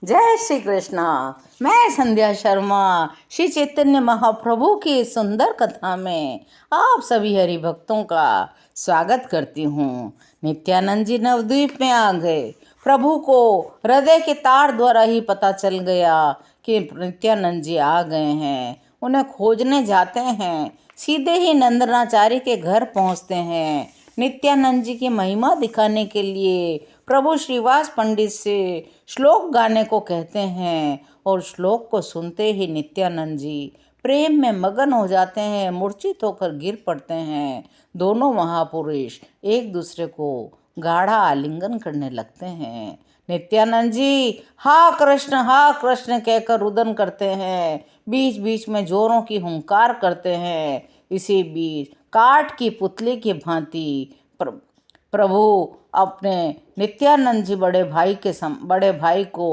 जय श्री कृष्णा। मैं संध्या शर्मा श्री चैतन्य महाप्रभु की सुंदर कथा में आप सभी हरि भक्तों का स्वागत करती हूँ। नित्यानंद जी नवद्वीप में आ गए। प्रभु को हृदय के तार द्वारा ही पता चल गया कि नित्यानंद जी आ गए हैं। उन्हें खोजने जाते हैं। सीधे ही नंदनाचार्य के घर पहुँचते हैं। नित्यानंद जी की महिमा दिखाने के लिए प्रभु श्रीवास पंडित से श्लोक गाने को कहते हैं और श्लोक को सुनते ही नित्यानंद जी प्रेम में मगन हो जाते हैं, मूर्छित होकर गिर पड़ते हैं। दोनों महापुरुष एक दूसरे को गाढ़ा आलिंगन करने लगते हैं। नित्यानंद जी हा कृष्ण कहकर रुदन करते हैं। बीच बीच में जोरों की हुंकार करते हैं। इसी बीच काठ की पुतली की भांति प्रभु अपने नित्यानंद जी बड़े भाई को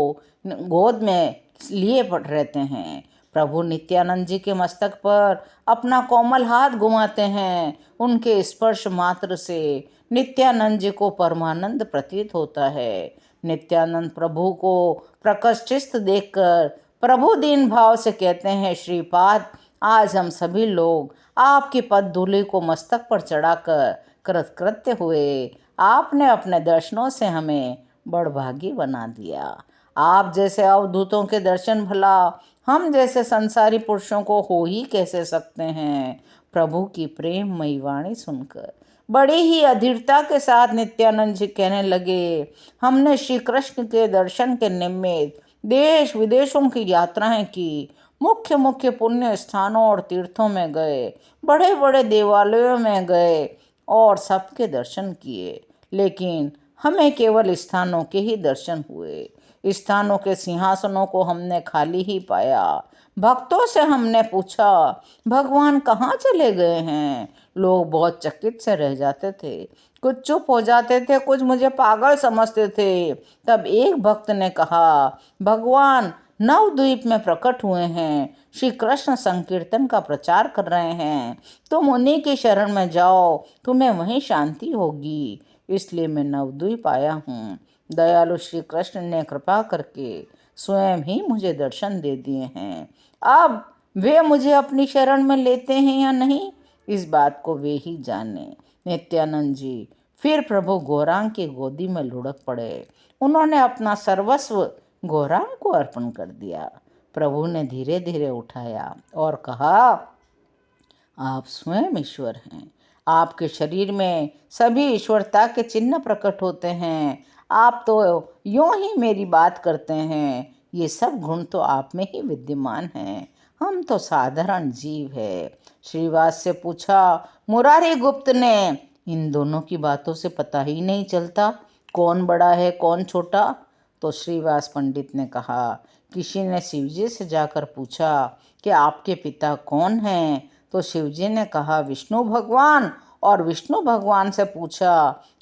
गोद में लिए पड़ रहते हैं। प्रभु नित्यानंद जी के मस्तक पर अपना कोमल हाथ घुमाते हैं। उनके स्पर्श मात्र से नित्यानंद जी को परमानंद प्रतीत होता है। नित्यानंद प्रभु को प्रकृष्टस्थ देखकर प्रभु दीन भाव से कहते हैं, श्रीपाद आज हम सभी लोग आपकी पद धूलि को मस्तक पर चढ़ाकर कृतकृत्य हुए। आपने अपने दर्शनों से हमें बड़भागी बना दिया। आप जैसे अवधूतों के दर्शन भला हम जैसे संसारी पुरुषों को हो ही कैसे सकते हैं। प्रभु की प्रेममयी वाणी सुनकर बड़ी ही अधीरता के साथ नित्यानंद जी कहने लगे, हमने श्री कृष्ण के दर्शन के निमित्त देश विदेशों की यात्राएं की, मुख्य मुख्य पुण्य स्थानों और तीर्थों में गए, बड़े बड़े देवालयों में गए और सबके दर्शन किए, लेकिन हमें केवल स्थानों के ही दर्शन हुए। स्थानों के सिंहासनों को हमने खाली ही पाया। भक्तों से हमने पूछा भगवान कहाँ चले गए हैं। लोग बहुत चकित से रह जाते थे, कुछ चुप हो जाते थे, कुछ मुझे पागल समझते थे। तब एक भक्त ने कहा, भगवान नवद्वीप में प्रकट हुए हैं, श्री कृष्ण संकीर्तन का प्रचार कर रहे हैं, तुम उन्हीं की शरण में जाओ, तुम्हें वहीं शांति होगी। इसलिए मैं नवद्वीप आया हूँ। दयालु श्री कृष्ण ने कृपा करके स्वयं ही मुझे दर्शन दे दिए हैं। अब वे मुझे अपनी शरण में लेते हैं या नहीं, इस बात को वे ही जाने। नित्यानंद जी फिर प्रभु गौरांग की गोदी में लुढ़क पड़े। उन्होंने अपना सर्वस्व गौरांग को अर्पण कर दिया। प्रभु ने धीरे धीरे उठाया और कहा, आप स्वयं ईश्वर हैं। आपके शरीर में सभी ईश्वरता के चिन्ह प्रकट होते हैं। आप तो यूं ही मेरी बात करते हैं, ये सब गुण तो आप में ही विद्यमान हैं, हम तो साधारण जीव है। श्रीवास से पूछा, मुरारी गुप्त ने, इन दोनों की बातों से पता ही नहीं चलता कौन बड़ा है कौन छोटा। तो श्रीवास पंडित ने कहा, किसी ने शिवजी से जाकर पूछा कि आपके पिता कौन हैं। तो शिवजी ने कहा, विष्णु भगवान। और विष्णु भगवान से पूछा,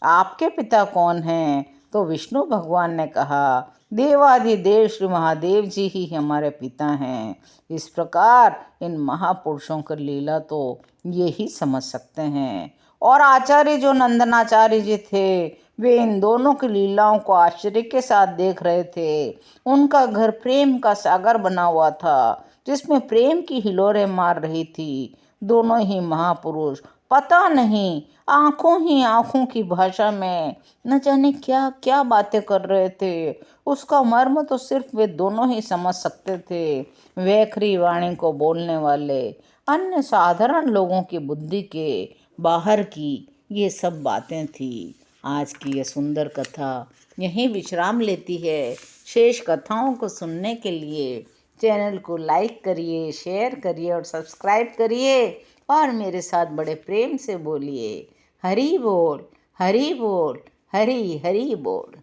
आपके पिता कौन हैं। तो विष्णु भगवान ने कहा, देवाधिदेव श्री महादेव जी ही हमारे पिता हैं। इस प्रकार इन महापुरुषों की लीला तो ये ही समझ सकते हैं। और आचार्य जो नंदनाचार्य जी थे, वे इन दोनों की लीलाओं को आश्चर्य के साथ देख रहे थे। उनका घर प्रेम का सागर बना हुआ था, जिसमें प्रेम की हिलोरें मार रही थी। दोनों ही महापुरुष पता नहीं आंखों की भाषा में न जाने क्या क्या बातें कर रहे थे। उसका मर्म तो सिर्फ वे दोनों ही समझ सकते थे। वैखरी वाणी को बोलने वाले अन्य साधारण लोगों की बुद्धि के बाहर की ये सब बातें थी। आज की यह सुंदर कथा यहीं विश्राम लेती है। शेष कथाओं को सुनने के लिए चैनल को लाइक करिए, शेयर करिए और सब्सक्राइब करिए और मेरे साथ बड़े प्रेम से बोलिए, हरि बोल, हरि बोल, हरि हरि बोल।